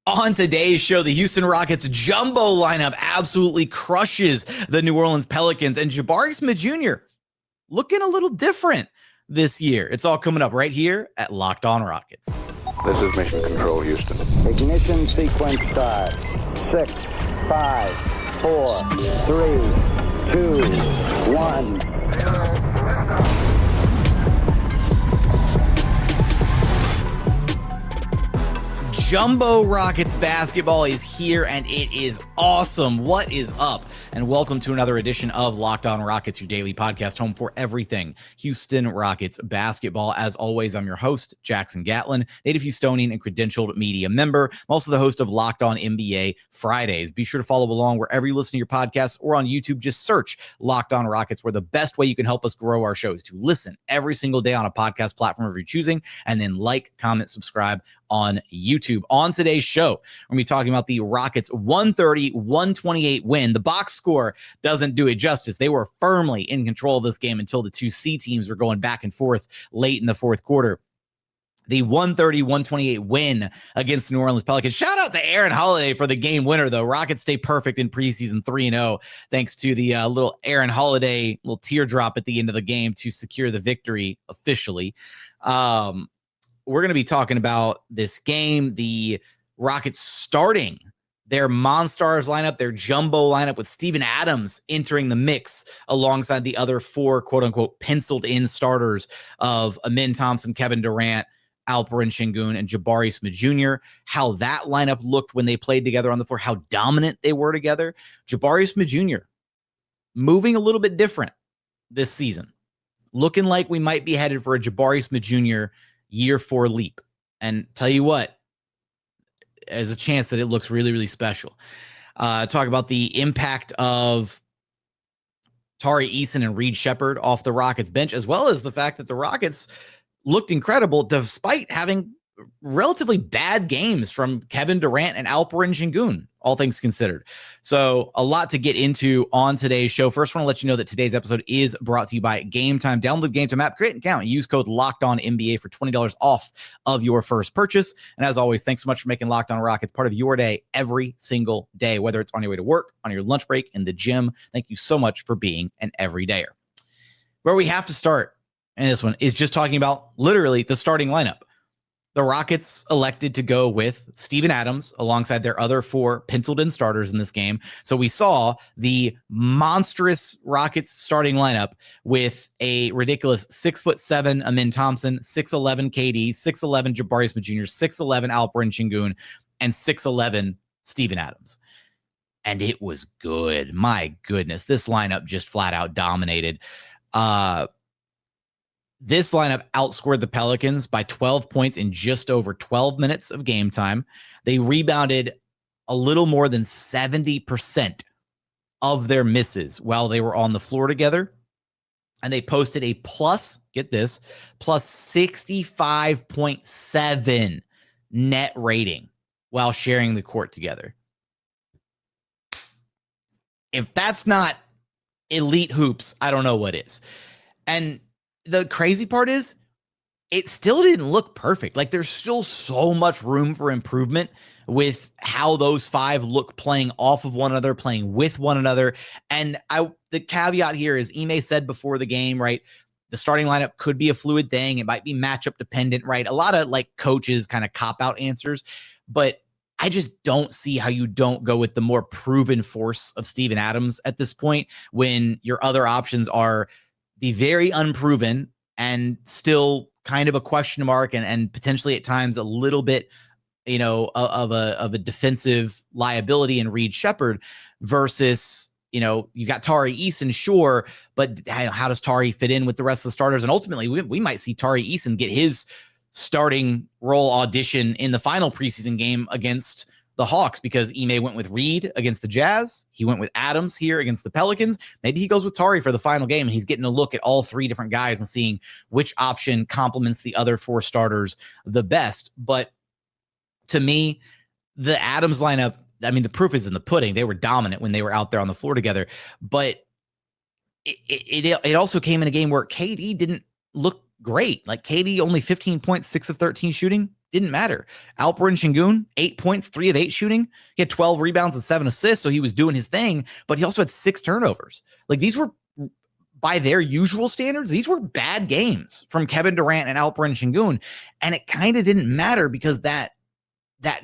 On today's show, the Houston Rockets jumbo lineup absolutely crushes the New Orleans Pelicans, and Jabari Smith Jr. looking a little different this year. It's all coming up right here at Locked On Rockets. This is Mission Control, Houston. Ignition sequence start. 6, 5, 4, 3, 2, 1. Jumbo Rockets basketball is here, and it is awesome. What is up? And welcome to another edition of Locked On Rockets, your daily podcast home for everything Houston Rockets basketball. As always, I'm your host, Jackson Gatlin, native Houstonian and credentialed media member. I'm also the host of Locked On NBA Fridays. Be sure to follow along wherever you listen to your podcasts or on YouTube. Just search Locked On Rockets, where the best way you can help us grow our show is to listen every single day on a podcast platform of your choosing, and then like, comment, subscribe on YouTube. On today's show, we're going to be talking about the Rockets' 130-128 win. The box score doesn't do it justice. They were firmly in control of this game until the two C teams were going back and forth late in the fourth quarter. The 130-128 win against the New Orleans Pelicans. Shout out to Aaron Holiday for the game winner, though. Rockets stay perfect in preseason 3-0, thanks to the little Aaron Holiday little teardrop at the end of the game to secure the victory officially. We're going to be talking about this game, the Rockets starting their monsters lineup, their jumbo lineup with Steven Adams entering the mix alongside the other four quote-unquote penciled-in starters of Thompson, Kevin Durant, Alperen, Sengun, and Jabari Smith Jr., how that lineup looked when they played together on the floor, how dominant they were together. Jabari Smith Jr. moving a little bit different this season, looking like we might be headed for a Jabari Smith Jr. year 4 leap. And tell you what, there's a chance that it looks really, really special. Talk about the impact of Tari Eason and Reed Sheppard off the Rockets bench, as well as the fact that the Rockets looked incredible despite having relatively bad games from Kevin Durant and Alperen Sengun, all things considered. So a lot to get into on today's show. First, I want to let you know that today's episode is brought to you by Game Time. Download the Game Time app, create an account, use code LOCKEDONNBA for $20 off of your first purchase. And as always, thanks so much for making Locked On Rockets part of your day every single day, whether it's on your way to work, on your lunch break, in the gym. Thank you so much for being an everydayer. Where we have to start, and this one is just talking about literally the starting lineup. The Rockets elected to go with Steven Adams alongside their other four penciled-in starters in this game. So we saw the monstrous Rockets starting lineup with a ridiculous 6'7" Thompson, 6'11" KD, 6'11" Jabari Smith Jr., 6'11" Alperen Sengun, and 6'11" Steven Adams. And it was good. My goodness, this lineup just flat out dominated. This lineup outscored the Pelicans by 12 points in just over 12 minutes of game time. They rebounded a little more than 70% of their misses while they were on the floor together. And they posted a plus 65.7 net rating while sharing the court together. If that's not elite hoops, I don't know what is. And the crazy part is it still didn't look perfect. Like, there's still so much room for improvement with how those five look playing off of one another, playing with one another. And the caveat here is Ime said before the game, right? The starting lineup could be a fluid thing. It might be matchup dependent, right? A lot of like coaches kind of cop out answers, but I just don't see how you don't go with the more proven force of Steven Adams at this point when your other options are the very unproven and still kind of a question mark and potentially at times a little bit, of a defensive liability in Reed Sheppard versus, you got Tari Eason, sure, but how does Tari fit in with the rest of the starters? And ultimately, we might see Tari Eason get his starting role audition in the final preseason game against the Hawks, because Ime went with Reed against the Jazz. He went with Adams here against the Pelicans. Maybe he goes with Tari for the final game, and he's getting a look at all three different guys and seeing which option complements the other four starters the best. But to me, the Adams lineup, I mean, the proof is in the pudding. They were dominant when they were out there on the floor together. But it also came in a game where KD didn't look great. Like, KD only 15 points, 6 of 13 shooting. didn't matter. Alperen Sengun, 8 points, 3 of 8 shooting. He had 12 rebounds and 7 assists, so he was doing his thing, but he also had 6 turnovers. Like, these were, by their usual standards, these were bad games from Kevin Durant and Alperen Sengun, and it kind of didn't matter because that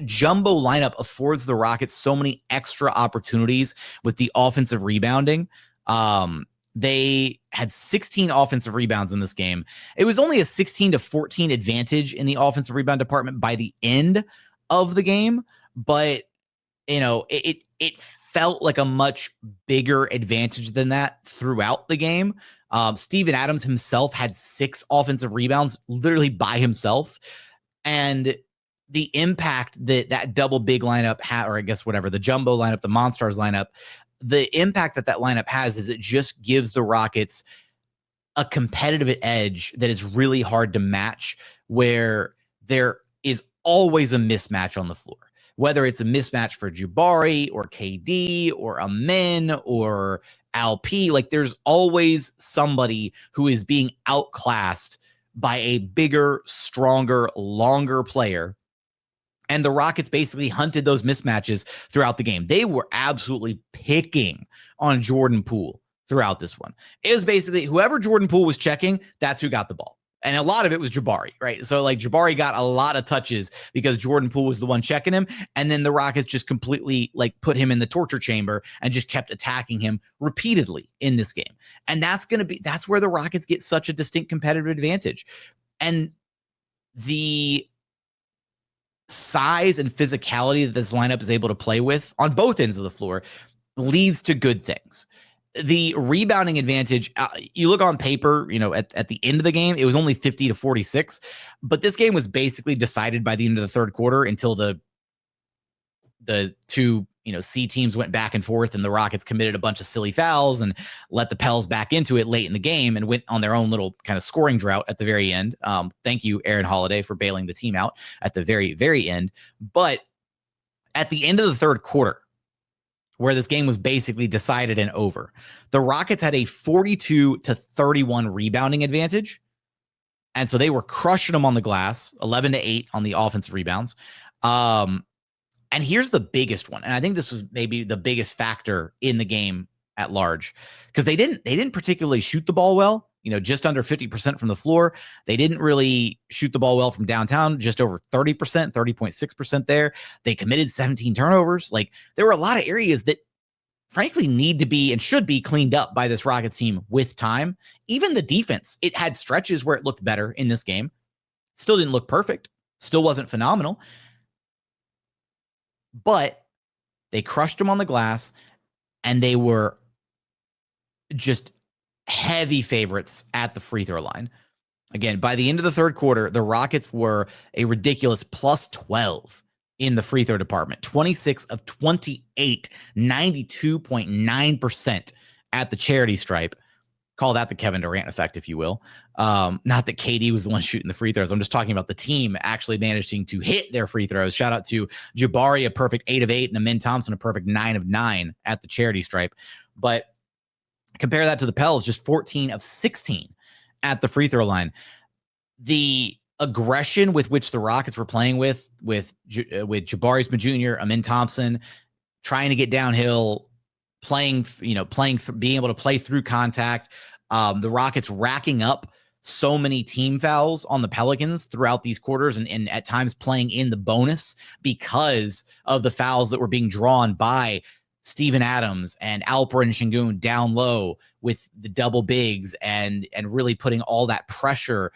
jumbo lineup affords the Rockets so many extra opportunities with the offensive rebounding. They had 16 offensive rebounds in this game. It was only a 16-14 advantage in the offensive rebound department by the end of the game, but it felt like a much bigger advantage than that throughout the game. Steven Adams himself had 6 offensive rebounds literally by himself, and the impact that double big lineup had, or I guess whatever, the jumbo lineup, the monsters lineup, the impact that lineup has is it just gives the Rockets a competitive edge that is really hard to match, where there is always a mismatch on the floor, whether it's a mismatch for Jabari or KD or Amen or LP. Like, there's always somebody who is being outclassed by a bigger, stronger, longer player. And the Rockets basically hunted those mismatches throughout the game. They were absolutely picking on Jordan Poole throughout this one. It was basically whoever Jordan Poole was checking, that's who got the ball. And a lot of it was Jabari, right? So, like, Jabari got a lot of touches because Jordan Poole was the one checking him. And then the Rockets just completely, like, put him in the torture chamber and just kept attacking him repeatedly in this game. And that's where the Rockets get such a distinct competitive advantage. And the size and physicality that this lineup is able to play with on both ends of the floor leads to good things. The rebounding advantage, you look on paper, at the end of the game, it was only 50-46, but this game was basically decided by the end of the third quarter until the two, C teams went back and forth, and the Rockets committed a bunch of silly fouls and let the Pels back into it late in the game and went on their own little kind of scoring drought at the very end. Thank you, Aaron Holiday, for bailing the team out at the very, very end. But at the end of the third quarter, where this game was basically decided and over, the Rockets had a 42-31 rebounding advantage. And so they were crushing them on the glass, 11-8 on the offensive rebounds. And here's the biggest one. And I think this was maybe the biggest factor in the game at large, because they didn't particularly shoot the ball well, just under 50% from the floor. They didn't really shoot the ball well from downtown, just over 30%, 30.6% there. They committed 17 turnovers. Like, there were a lot of areas that frankly need to be and should be cleaned up by this Rockets team with time. Even the defense, it had stretches where it looked better in this game. Still didn't look perfect. Still wasn't phenomenal. But they crushed them on the glass, and they were just heavy favorites at the free throw line. Again, by the end of the third quarter, the Rockets were a ridiculous plus 12 in the free throw department. 26 of 28, 92.9% at the charity stripe. Call that the Kevin Durant effect, if you will. Not that KD was the one shooting the free throws. I'm just talking about the team actually managing to hit their free throws. Shout out to Jabari, a perfect 8 of 8, and Amen Thompson, a perfect 9 of 9 at the charity stripe. But compare that to the Pels, just 14 of 16 at the free throw line. The aggression with which the Rockets were playing with Jabari Smith Jr., Amen Thompson, trying to get downhill, being able to play through contact. The Rockets racking up so many team fouls on the Pelicans throughout these quarters, and at times playing in the bonus because of the fouls that were being drawn by Steven Adams and Alperen Sengun down low with the double bigs, and really putting all that pressure,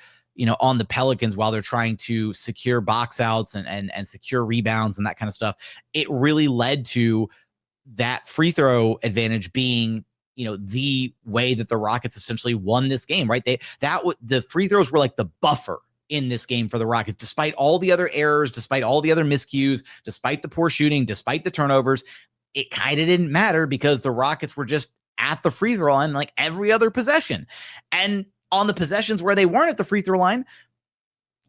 on the Pelicans while they're trying to secure box outs and secure rebounds and that kind of stuff. It really led to that free throw advantage being, the way that the Rockets essentially won this game, right? The free throws were like the buffer in this game for the Rockets, despite all the other errors, despite all the other miscues, despite the poor shooting, despite the turnovers. It kind of didn't matter because the Rockets were just at the free throw line like every other possession. And on the possessions where they weren't at the free throw line,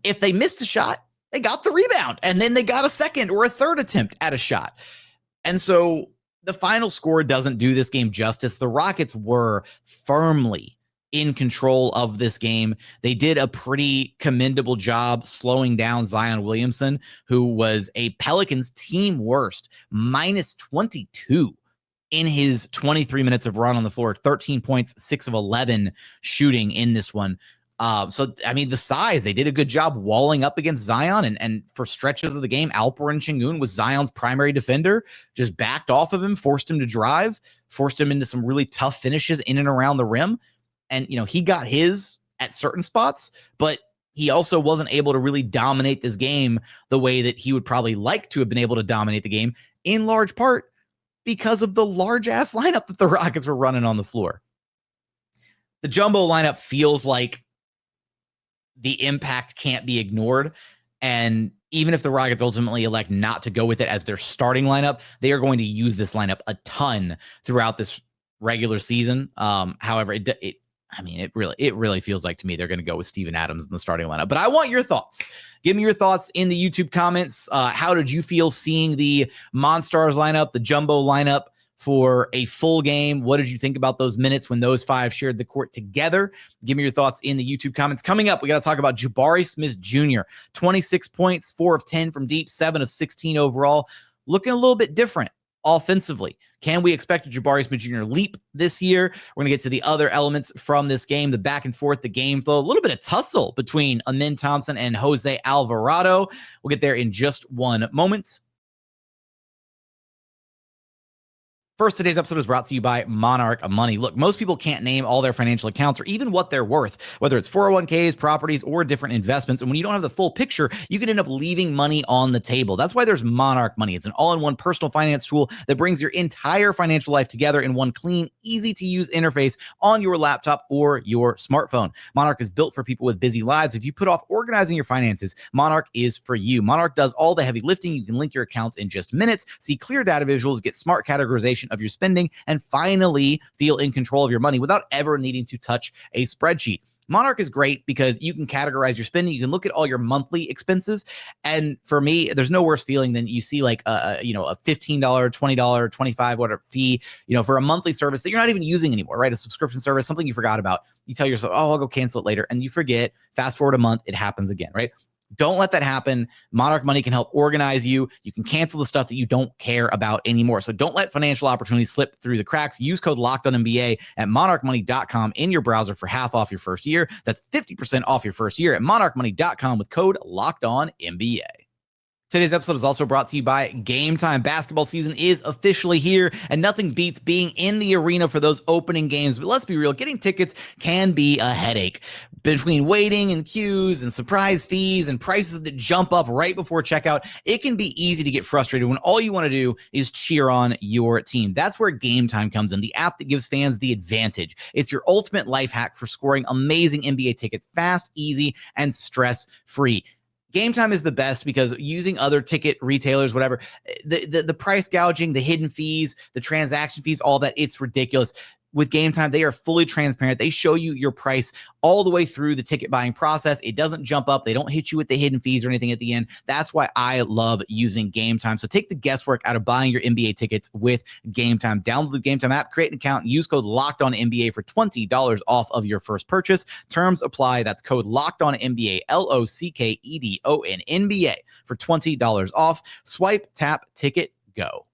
if they missed a shot, they got the rebound, and then they got a second or a third attempt at a shot. And so the final score doesn't do this game justice. The Rockets were firmly in control of this game. They did a pretty commendable job slowing down Zion Williamson, who was a Pelicans team worst, minus 22 in his 23 minutes of run on the floor, 13 points, 6 of 11 shooting in this one. So, I mean, the size, they did a good job walling up against Zion, and for stretches of the game, Alperen Sengun was Zion's primary defender, just backed off of him, forced him to drive, forced him into some really tough finishes in and around the rim. And, he got his at certain spots, but he also wasn't able to really dominate this game the way that he would probably like to have been able to dominate the game, in large part because of the large-ass lineup that the Rockets were running on the floor. The Jumbo lineup feels like the impact can't be ignored. And even if the Rockets ultimately elect not to go with it as their starting lineup, they are going to use this lineup a ton throughout this regular season. However, it really feels like to me they're going to go with Steven Adams in the starting lineup. But I want your thoughts. Give me your thoughts in the YouTube comments. How did you feel seeing the Monstars lineup, the Jumbo lineup for a full game? What did you think about those minutes when those five shared the court together? Give me your thoughts in the YouTube comments. Coming up, we got to talk about Jabari Smith Jr. 26 points, 4 of 10 from deep, 7 of 16 overall. Looking a little bit different offensively. Can we expect a Jabari Smith Jr. leap this year? We're going to get to the other elements from this game, the back and forth, the game flow, a little bit of tussle between Amin Thompson and Jose Alvarado. We'll get there in just one moment. First, today's episode is brought to you by Monarch Money. Look, most people can't name all their financial accounts or even what they're worth, whether it's 401ks, properties, or different investments. And when you don't have the full picture, you can end up leaving money on the table. That's why there's Monarch Money. It's an all-in-one personal finance tool that brings your entire financial life together in one clean, easy-to-use interface on your laptop or your smartphone. Monarch is built for people with busy lives. If you put off organizing your finances, Monarch is for you. Monarch does all the heavy lifting. You can link your accounts in just minutes, see clear data visuals, get smart categorization of your spending, and finally feel in control of your money without ever needing to touch a spreadsheet. Monarch is great because you can categorize your spending. You can look at all your monthly expenses. And for me, there's no worse feeling than you see like a $15, $20, $25, whatever fee, for a monthly service that you're not even using anymore, right? A subscription service, something you forgot about. You tell yourself, oh, I'll go cancel it later. And you forget, fast forward a month, it happens again, right? Don't let that happen. Monarch Money can help organize you. You can cancel the stuff that you don't care about anymore. So don't let financial opportunities slip through the cracks. Use code LOCKEDONNBA at monarchmoney.com in your browser for half off your first year. That's 50% off your first year at monarchmoney.com with code LOCKEDONNBA. Today's episode is also brought to you by Game Time. Basketball season is officially here, and nothing beats being in the arena for those opening games. But let's be real, getting tickets can be a headache. Between waiting and queues and surprise fees and prices that jump up right before checkout, it can be easy to get frustrated when all you want to do is cheer on your team. That's where Game Time comes in, the app that gives fans the advantage. It's your ultimate life hack for scoring amazing NBA tickets fast, easy, and stress-free. Game Time is the best because using other ticket retailers, whatever, the price gouging, the hidden fees, the transaction fees, all that, it's ridiculous. With Game Time, they are fully transparent. They show you your price all the way through the ticket buying process. It doesn't jump up. They don't hit you with the hidden fees or anything at the end. That's why I love using Game Time. So take the guesswork out of buying your NBA tickets with Game Time. Download the Game Time app, create an account, and use code LOCKEDONNBA for $20 off of your first purchase. Terms apply. That's code LOCKEDONNBA, LOCKEDONNBA for $20 off. Swipe, tap, ticket, go.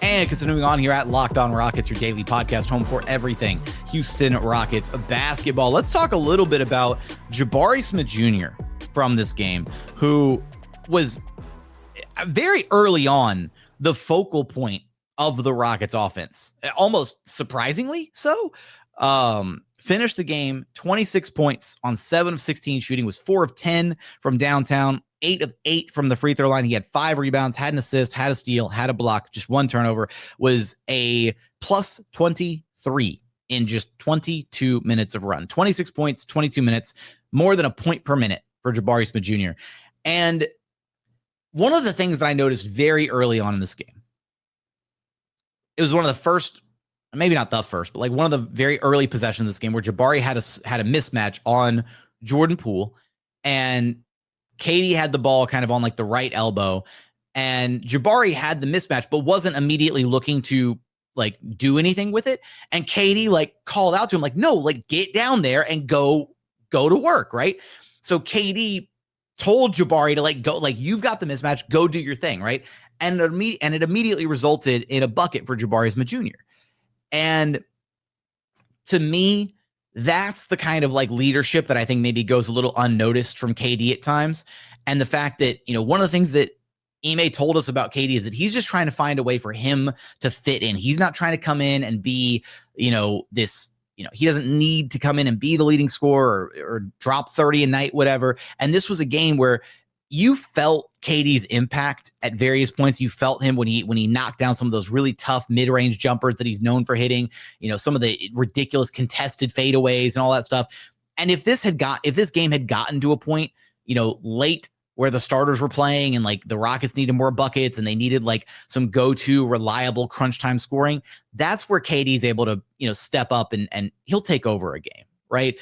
And continuing on here at Locked On Rockets, your daily podcast home for everything Houston Rockets basketball. Let's talk a little bit about Jabari Smith Jr. from this game, who was very early on the focal point of the Rockets offense, almost surprisingly so. Finished the game 26 points on 7 of 16 shooting, was 4 of 10 from downtown, 8 of 8 from the free throw line. He had 5 rebounds, had an assist, had a steal, had a block, just 1 turnover, was a plus 23 in just 22 minutes of run. 26 points, 22 minutes, more than a point per minute for Jabari Smith Jr. And one of the things that I noticed very early on in this game, it was one of the first, maybe not the first, but like one of the very early possessions of this game where Jabari had a mismatch on Jordan Poole, and Katie had the ball kind of on like the right elbow, and Jabari had the mismatch, but wasn't immediately looking to like do anything with it. And KD like called out to him like, no, like get down there and go to work, right? So KD told Jabari to like go, like you've got the mismatch, go do your thing, right? And it immediately resulted in a bucket for Jabari Smith Jr. And to me, that's the kind of like leadership that I think maybe goes a little unnoticed from KD at times. And the fact that, one of the things that Ime told us about KD is that he's just trying to find a way for him to fit in. He's not trying to come in and be, this, he doesn't need to come in and be the leading scorer or drop 30 a night, whatever. And this was a game where you felt KD's impact at various points. You felt him when he knocked down some of those really tough mid-range jumpers that he's known for hitting, some of the ridiculous contested fadeaways and all that stuff. And if this game had gotten to a point, late where the starters were playing and like the Rockets needed more buckets and they needed like some go-to reliable crunch time scoring, that's where KD's able to, step up and he'll take over a game, right?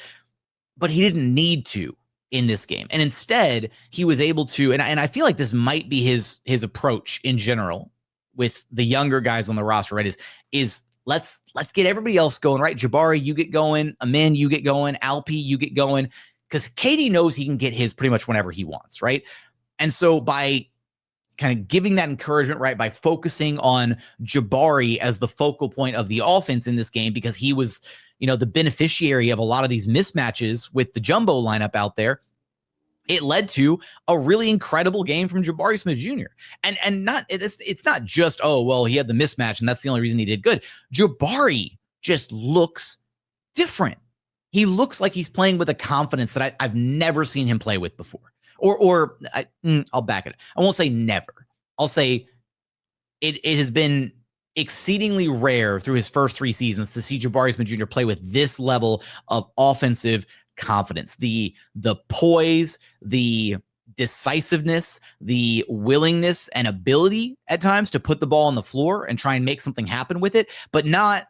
But he didn't need to in this game. And instead he was able to, and I feel like this might be his approach in general with the younger guys on the roster, right? Is let's get everybody else going, right? Jabari, you get going. Amin, you get going. Alpi, you get going. Because KD knows he can get his pretty much whenever he wants, right? And so by kind of giving that encouragement, right, by focusing on Jabari as the focal point of the offense in this game, because he was, the beneficiary of a lot of these mismatches with the Jumbo lineup out there, it led to a really incredible game from Jabari Smith Jr. And it's not just, oh, well, he had the mismatch and that's the only reason he did good. Jabari just looks different. He looks like he's playing with a confidence that I've never seen him play with before. I'll back it. I won't say never. I'll say it has been exceedingly rare through his first 3 seasons to see Jabari Smith Jr. play with this level of offensive confidence. The poise, the decisiveness, the willingness and ability at times to put the ball on the floor and try and make something happen with it, but not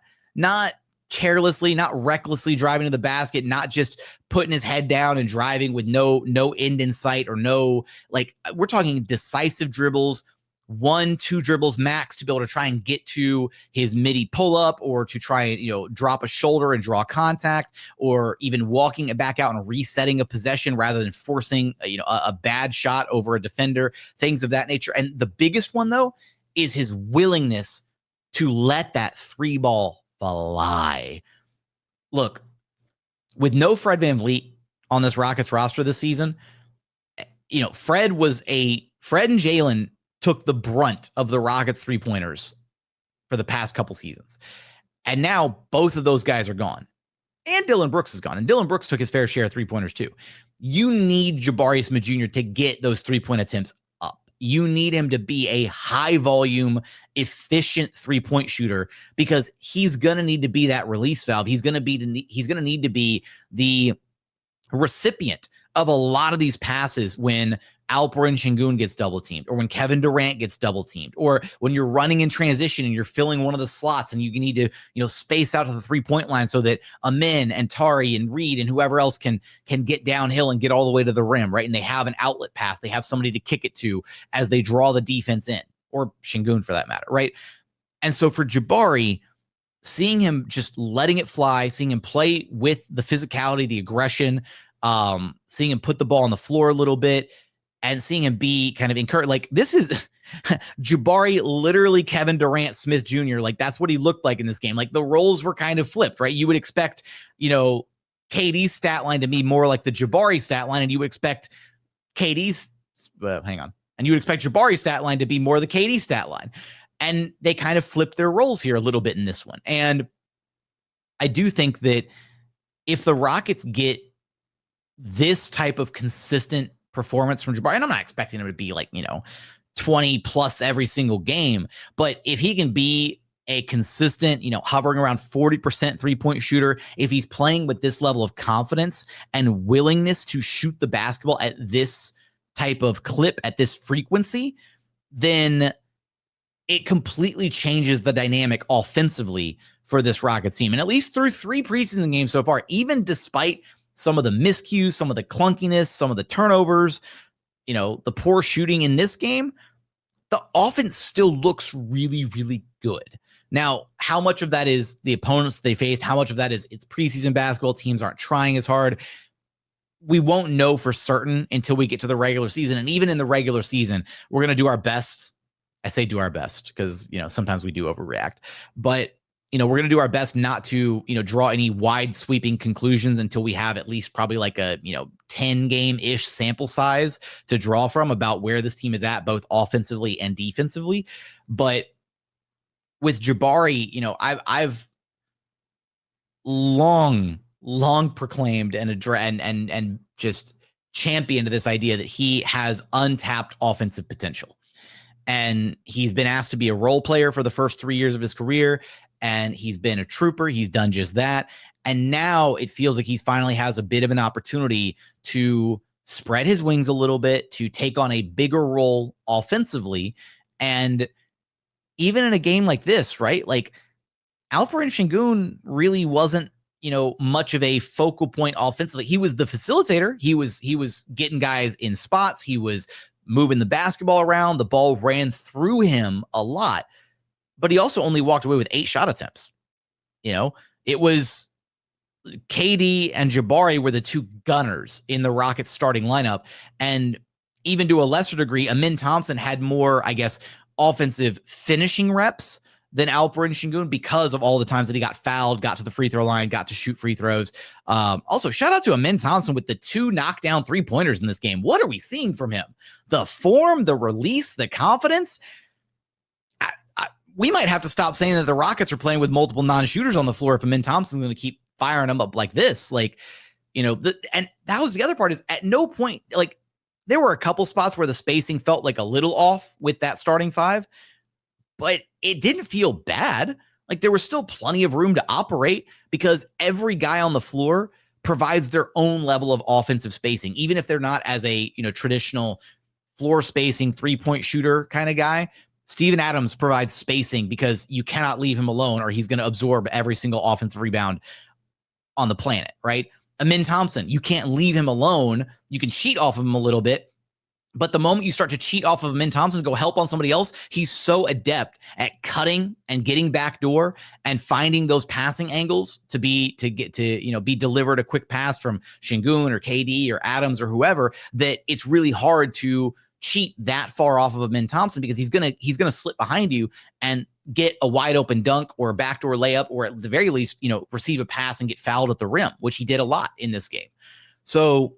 carelessly, not recklessly driving to the basket, not just putting his head down and driving with no end in sight or no, like we're talking decisive dribbles, 1-2 dribbles max to be able to try and get to his midi pull up or to try and, drop a shoulder and draw contact, or even walking it back out and resetting a possession rather than forcing, a bad shot over a defender, things of that nature. And the biggest one though is his willingness to let that 3 ball fly. Look, with no Fred VanVleet on this Rockets roster this season, Fred and Jalen took the brunt of the Rockets 3-pointers for the past couple seasons. And now both of those guys are gone. And Dillon Brooks is gone. And Dillon Brooks took his fair share of 3-pointers too. You need Jabari Smith Jr. to get those 3-point attempts up. You need him to be a high volume, efficient 3-point shooter, because he's going to need to be that release valve. He's going to need to be the recipient of a lot of these passes when Alperen Sengun gets double teamed, or when Kevin Durant gets double teamed, or when you're running in transition and you're filling one of the slots and you need to, space out to the 3-point line so that Amin and Tari and Reed and whoever else can get downhill and get all the way to the rim, right? And they have an outlet pass. They have somebody to kick it to as they draw the defense in, or Sengun for that matter, right? And so for Jabari, seeing him just letting it fly, seeing him play with the physicality, the aggression, seeing him put the ball on the floor a little bit, and seeing him be kind of encouraged. Like, this is Jabari, literally Kevin Durant Smith Jr. Like, that's what he looked like in this game. Like, the roles were kind of flipped, right? You would expect, KD's stat line to be more like the Jabari stat line, and you would expect and you would expect Jabari's stat line to be more the KD stat line. And they kind of flipped their roles here a little bit in this one. And I do think that if the Rockets get this type of consistent performance from Jabari, and I'm not expecting him to be like, 20 plus every single game, but if he can be a consistent, hovering around 40% 3-point shooter, if he's playing with this level of confidence and willingness to shoot the basketball at this type of clip, at this frequency, then it completely changes the dynamic offensively for this Rockets team. And at least through 3 preseason games so far, even despite some of the miscues, some of the clunkiness, some of the turnovers, the poor shooting in this game, the offense still looks really, really good. Now, how much of that is the opponents they faced? How much of that is it's preseason basketball, teams aren't trying as hard? We won't know for certain until we get to the regular season. And even in the regular season, we're going to do our best. I say do our best because, sometimes we do overreact. But, we're going to do our best not to, draw any wide sweeping conclusions until we have at least probably like a, 10 game-ish sample size to draw from about where this team is at, both offensively and defensively. But with Jabari, I've long proclaimed and just championed this idea that he has untapped offensive potential. And he's been asked to be a role player for the first 3 years of his career, and he's been a trooper. He's done just that. And now it feels like he's finally has a bit of an opportunity to spread his wings a little bit, to take on a bigger role offensively. And even in a game like this, right? Like Alperen Sengun really wasn't, much of a focal point offensively. He was the facilitator. He was getting guys in spots. He was moving the basketball around. The ball ran through him a lot, but he also only walked away with 8 shot attempts. It was KD and Jabari were the two gunners in the Rockets starting lineup. And even to a lesser degree, Amin Thompson had more, I guess, offensive finishing reps than Alperen Sengun because of all the times that he got fouled, got to the free throw line, got to shoot free throws. Also, shout out to Amin Thompson with the 2 knockdown 3-pointers in this game. What are we seeing from him? The form, the release, the confidence. We might have to stop saying that the Rockets are playing with multiple non-shooters on the floor if Amin Thompson's going to keep firing them up like this. And that was the other part is at no point, there were a couple spots where the spacing felt like a little off with that starting 5, but it didn't feel bad. Like there was still plenty of room to operate because every guy on the floor provides their own level of offensive spacing, even if they're not as a, traditional floor spacing 3-point shooter kind of guy. Steven Adams provides spacing because you cannot leave him alone or he's going to absorb every single offensive rebound on the planet, right? Amin Thompson, you can't leave him alone. You can cheat off of him a little bit, but the moment you start to cheat off of Amin Thompson to go help on somebody else, he's so adept at cutting and getting backdoor and finding those passing angles to be delivered a quick pass from Sengun or KD or Adams or whoever, that it's really hard to cheat that far off of Amin Thompson because he's gonna slip behind you and get a wide open dunk or a backdoor layup, or at the very least, receive a pass and get fouled at the rim, which he did a lot in this game. So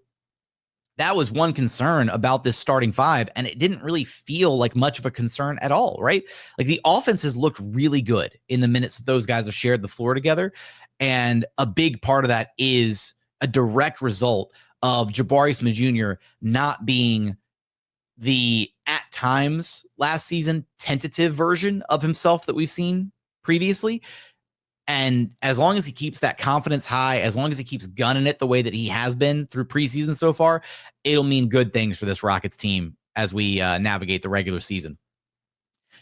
that was one concern about this starting 5, and it didn't really feel like much of a concern at all, right? Like the offense has looked really good in the minutes that those guys have shared the floor together, and a big part of that is a direct result of Jabari Smith Jr. not being the, at times last season, tentative version of himself that we've seen previously. And as long as he keeps that confidence high, as long as he keeps gunning it the way that he has been through preseason so far, it'll mean good things for this Rockets team as we navigate the regular season.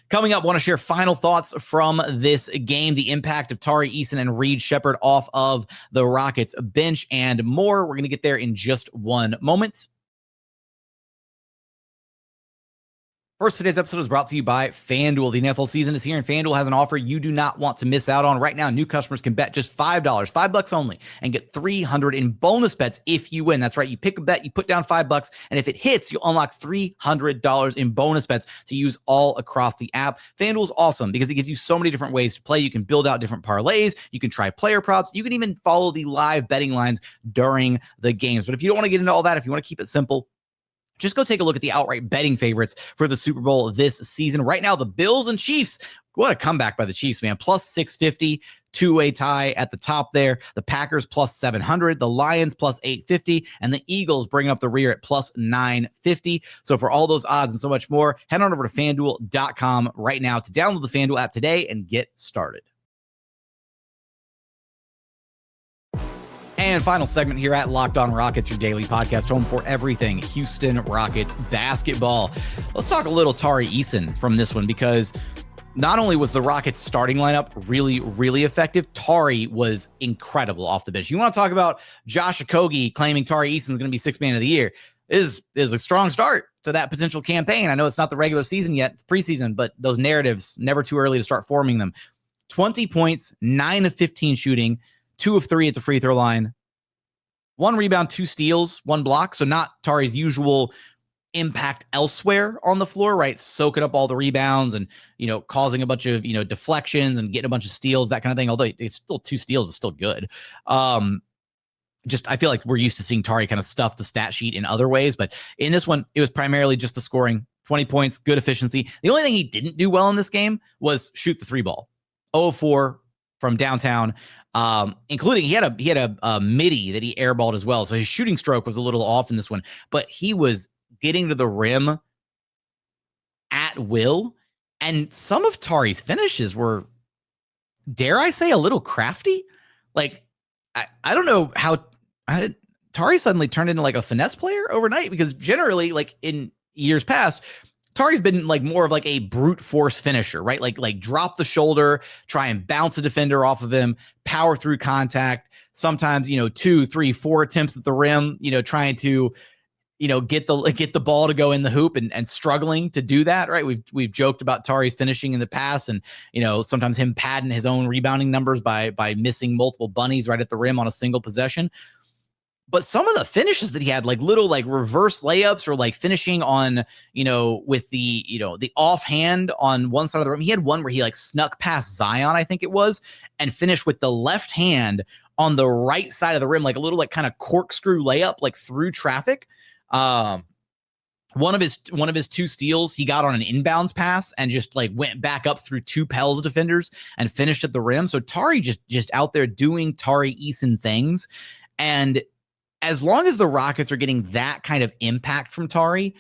Coming up, want to share final thoughts from this game, the impact of Tari Eason and Reed Sheppard off of the Rockets bench, and more. We're going to get there in just one moment. First, today's episode is brought to you by FanDuel. The NFL season is here, and FanDuel has an offer you do not want to miss out on. Right now, new customers can bet just $5, $5 only, and get $300 in bonus bets if you win. That's right. You pick a bet, you put down $5, and if it hits, you'll unlock $300 in bonus bets to use all across the app. FanDuel is awesome because it gives you so many different ways to play. You can build out different parlays. You can try player props. You can even follow the live betting lines during the games. But if you don't want to get into all that, if you want to keep it simple, just go take a look at the outright betting favorites for the Super Bowl this season. Right now, the Bills and Chiefs, what a comeback by the Chiefs, man. Plus 650, two-way tie at the top there. The Packers plus 700, the Lions plus 850, and the Eagles bringing up the rear at plus 950. So for all those odds and so much more, head on over to FanDuel.com right now to download the FanDuel app today and get started. And final segment here at Locked On Rockets, your daily podcast, home for everything Houston Rockets basketball. Let's talk a little Tari Eason from this one, because not only was the Rockets starting lineup really, really effective, Tari was incredible off the bench. You want to talk about Josh Okogie claiming Tari Eason is going to be sixth man of the year, is a strong start to that potential campaign. I know it's not the regular season yet, it's preseason, but those narratives, never too early to start forming them. 20 points, 9 of 15 shooting, 2 of 3 at the free throw line, 1 rebound, 2 steals, 1 block. So not Tari's usual impact elsewhere on the floor, right? Soaking up all the rebounds and, causing a bunch of, deflections and getting a bunch of steals, that kind of thing. Although it's still 2 steals is still good. I feel like we're used to seeing Tari kind of stuff the stat sheet in other ways, but in this one, it was primarily just the scoring. 20 points, good efficiency. The only thing he didn't do well in this game was shoot the 3 ball. 0-4 from downtown, including he had a midi that he airballed as well. So his shooting stroke was a little off in this one, but he was getting to the rim at will. And some of Tari's finishes were, dare I say, a little crafty. Like, I don't know how Tari suddenly turned into like a finesse player overnight, because generally, like in years past, Tari's been like more of like a brute force finisher, right? Like drop the shoulder, try and bounce a defender off of him, power through contact. Sometimes, 2, 3, 4 attempts at the rim, trying to, get the ball to go in the hoop and struggling to do that, right? We've joked about Tari's finishing in the past, and sometimes him padding his own rebounding numbers by missing multiple bunnies right at the rim on a single possession. But some of the finishes that he had, like little like reverse layups or like finishing on, with the, the offhand on one side of the rim. He had one where he like snuck past Zion, I think it was, and finished with the left hand on the right side of the rim, like a little like kind of corkscrew layup, like through traffic. One of his 2 steals, he got on an inbounds pass and just like went back up through 2 Pels defenders and finished at the rim. So Tari just out there doing Tari Eason things. And as long as the Rockets are getting that kind of impact from Tari,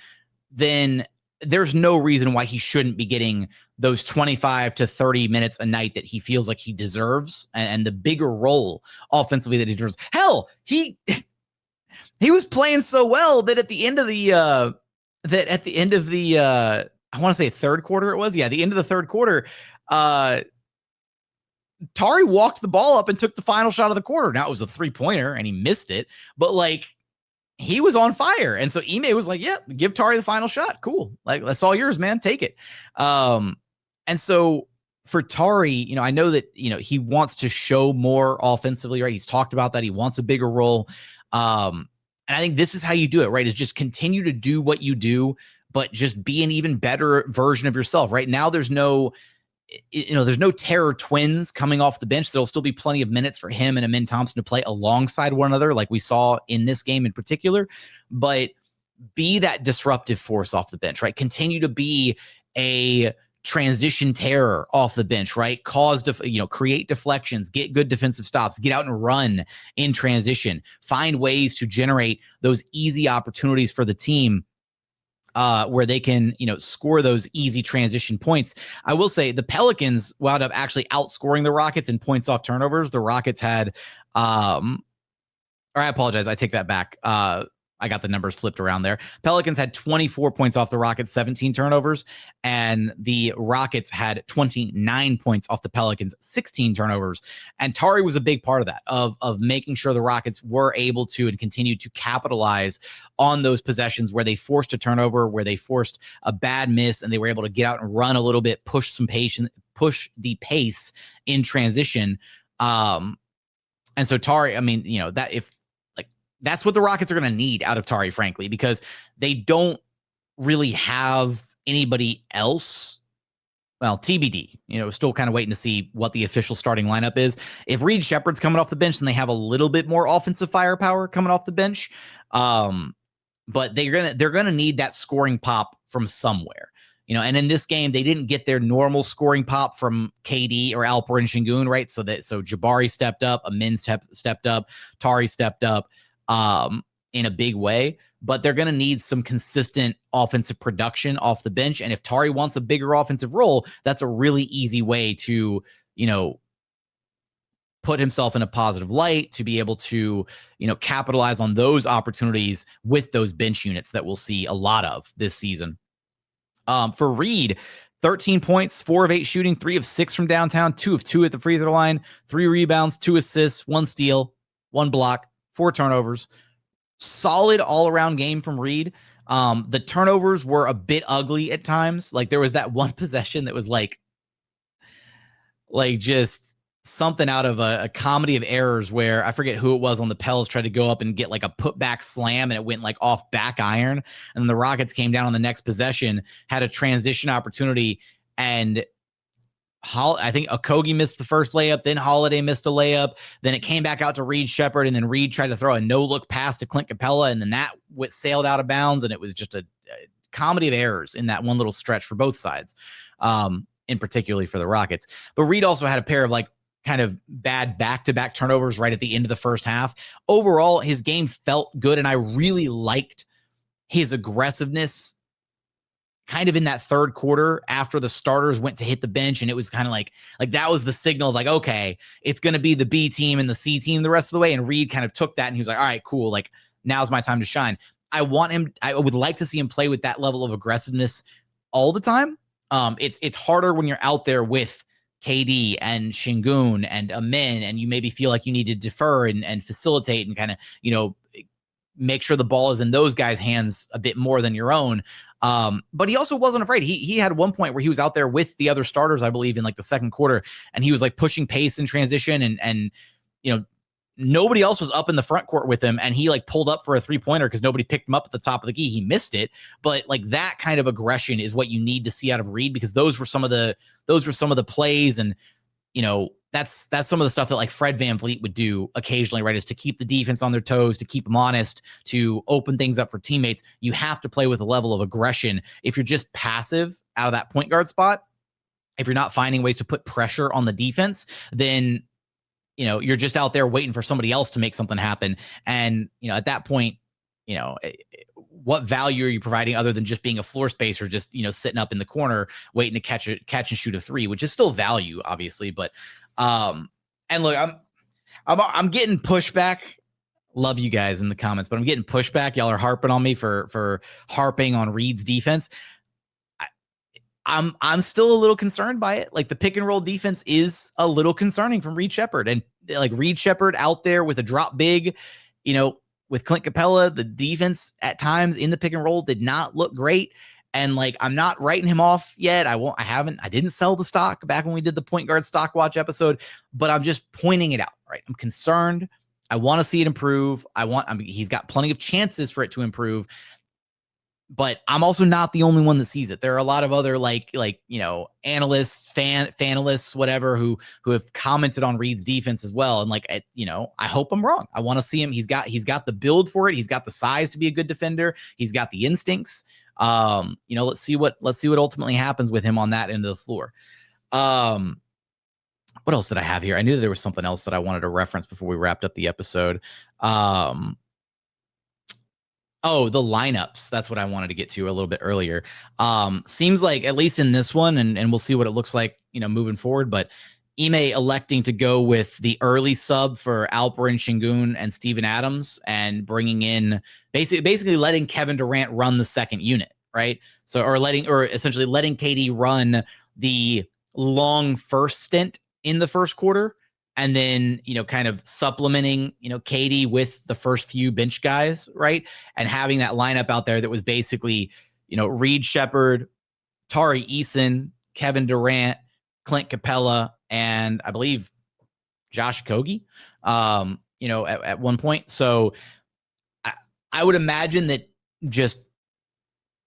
then there's no reason why he shouldn't be getting those 25 to 30 minutes a night that he feels like he deserves, and the bigger role offensively that he deserves. Hell, he was playing so well that at the end of the I want to say third quarter it was. Yeah, the end of the third quarter, Tari walked the ball up and took the final shot of the quarter. Now, it was a 3-pointer and he missed it, but like he was on fire. And so Ime was like, yeah, give Tari the final shot. Cool. Like, that's all yours, man. Take it. And so for Tari, I know that, he wants to show more offensively, right? He's talked about that. He wants a bigger role. And I think this is how you do it, right? Is just continue to do what you do, but just be an even better version of yourself. Right now, there's no terror twins coming off the bench. There'll still be plenty of minutes for him and Amin Thompson to play alongside one another, like we saw in this game in particular. But be that disruptive force off the bench, right? Continue to be a transition terror off the bench, right? Create deflections, get good defensive stops, get out and run in transition, find ways to generate those easy opportunities for the team, where they can, score those easy transition points. I will say the Pelicans wound up actually outscoring the Rockets in points off turnovers. The Rockets had, or I apologize, I take that back. I got the numbers flipped around there. Pelicans had 24 points off the Rockets, 17 turnovers, and the Rockets had 29 points off the Pelicans, 16 turnovers. And Tari was a big part of that, of making sure the Rockets were able to and continue to capitalize on those possessions where they forced a turnover, where they forced a bad miss, and they were able to get out and run a little bit, push the pace in transition. And so Tari, that's what the Rockets are going to need out of Tari, frankly, because they don't really have anybody else. Well, TBD, still kind of waiting to see what the official starting lineup is. If Reed Sheppard's coming off the bench, then they have a little bit more offensive firepower coming off the bench. But they're gonna need that scoring pop from somewhere. And in this game, they didn't get their normal scoring pop from KD or Alperen Sengun, right? So Jabari stepped up, Amin stepped up, Tari stepped up in a big way, but they're going to need some consistent offensive production off the bench. And if Tari wants a bigger offensive role, that's a really easy way to, put himself in a positive light, to be able to, capitalize on those opportunities with those bench units that we'll see a lot of this season. For Reed, 13 points, 4 of 8 shooting, 3 of 6 from downtown, 2 of 2 at the free throw line, 3 rebounds, 2 assists, 1 steal, 1 block, 4 turnovers. Solid all-around game from Reed. The turnovers were a bit ugly at times. Like there was that one possession that was like like just something out of a comedy of errors where I forget who it was on the Pels tried to go up and get like a putback slam and it went like off back iron. And then the Rockets came down on the next possession, had a transition opportunity, and I think Okogie missed the first layup, then Holiday missed a layup, then it came back out to Reed Sheppard, and then Reed tried to throw a no-look pass to Clint Capela, and then that sailed out of bounds, and it was just a comedy of errors in that one little stretch for both sides, in particularly for the Rockets. But Reed also had a pair of like kind of bad back-to-back turnovers right at the end of the first half. Overall, his game felt good, and I really liked his aggressiveness kind of in that third quarter after the starters went to hit the bench, and it was kind of like that was the signal of like, okay, it's going to be the B team and the C team the rest of the way. And Reed kind of took that and he was like, all right, cool. Like, now's my time to shine. I would like to see him play with that level of aggressiveness all the time. It's harder when you're out there with KD and Sengun and Amin, and you maybe feel like you need to defer and facilitate and kind of, make sure the ball is in those guys' hands a bit more than your own. But he also wasn't afraid. He had one point where he was out there with the other starters, I believe, in like the second quarter, and he was like pushing pace in transition, and nobody else was up in the front court with him, and he like pulled up for a 3-pointer because nobody picked him up at the top of the key. He missed it, but like that kind of aggression is what you need to see out of Reed, because those were some of the plays, and that's some of the stuff that like Fred VanVleet would do occasionally, right? Is to keep the defense on their toes, to keep them honest, to open things up for teammates. You have to play with a level of aggression. If you're just passive out of that point guard spot, if you're not finding ways to put pressure on the defense, then, you're just out there waiting for somebody else to make something happen. And, at that point, what value are you providing other than just being a floor spacer, just, sitting up in the corner, waiting to catch and shoot a three, which is still value, obviously. But, and look, I'm getting pushback. Love you guys in the comments, but I'm getting pushback. Y'all are harping on me for harping on Reed's defense. I'm still a little concerned by it. Like, the pick and roll defense is a little concerning from Reed Sheppard, and like Reed Sheppard out there with a drop big, with Clint Capela, the defense at times in the pick and roll did not look great. And like, I'm not writing him off yet. I didn't sell the stock back when we did the point guard stock watch episode, but I'm just pointing it out, right? I'm concerned. I want to see it improve. He's got plenty of chances for it to improve, but I'm also not the only one that sees it. There are a lot of other analysts, fanalists, whatever, who have commented on Reed's defense as well. And like, I hope I'm wrong. I want to see him. He's got the build for it. He's got the size to be a good defender. He's got the instincts. Let's see what ultimately happens with him on that end of the floor. What else did I have here? I knew there was something else that I wanted to reference before we wrapped up the episode. Oh, the lineups. That's what I wanted to get to a little bit earlier. Seems like, at least in this one, and we'll see what it looks like, moving forward, but Ime electing to go with the early sub for Alperen, Sengun, and Steven Adams, and bringing in basically letting Kevin Durant run the second unit, right? So, or essentially letting KD run the long first stint in the first quarter, and then, kind of supplementing, KD with the first few bench guys, right? And having that lineup out there that was basically, Reed Sheppard, Tari Eason, Kevin Durant, Clint Capela, and I believe Josh Okogie, at one point. So I would imagine that just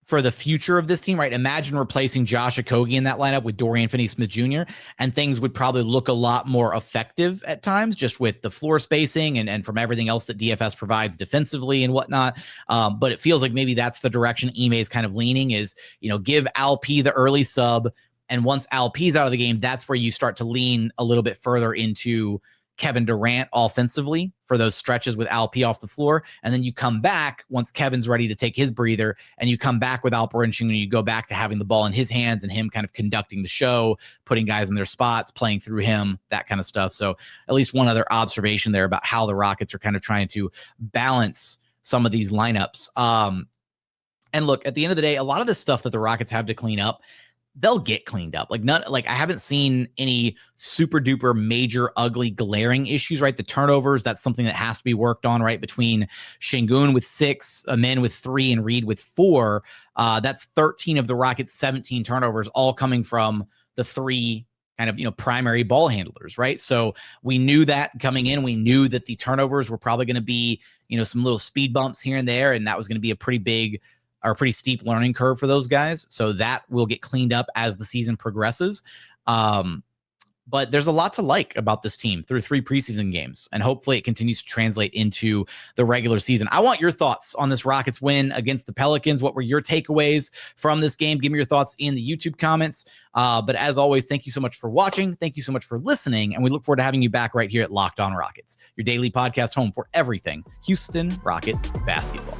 for the future of this team, right? Imagine replacing Josh Okogie in that lineup with Dorian Finney-Smith Jr., and things would probably look a lot more effective at times, just with the floor spacing and from everything else that DFS provides defensively and whatnot. But it feels like maybe that's the direction Ime is kind of leaning, is, give Al P the early sub. And once Al P's out of the game, that's where you start to lean a little bit further into Kevin Durant offensively for those stretches with Al P off the floor. And then you come back once Kevin's ready to take his breather, and you come back with Alperen, and you go back to having the ball in his hands and him kind of conducting the show, putting guys in their spots, playing through him, that kind of stuff. So at least one other observation there about how the Rockets are kind of trying to balance some of these lineups. And look, at the end of the day, a lot of the stuff that the Rockets have to clean up, they'll get cleaned up. I haven't seen any super duper major, ugly, glaring issues, right? The turnovers, that's something that has to be worked on, right? Between Sengun with 6, Amin with 3, and Reed with 4. That's 13 of the Rockets' 17 turnovers, all coming from the 3 kind of, primary ball handlers, right? So we knew that coming in. We knew that the turnovers were probably going to be, some little speed bumps here and there, and that was going to be a pretty big or a pretty steep learning curve for those guys. So that will get cleaned up as the season progresses. But there's a lot to like about this team through 3 preseason games, and hopefully it continues to translate into the regular season. I want your thoughts on this Rockets win against the Pelicans. What were your takeaways from this game? Give me your thoughts in the YouTube comments. But as always, thank you so much for watching. Thank you so much for listening, and we look forward to having you back right here at Locked On Rockets, your daily podcast home for everything Houston Rockets basketball.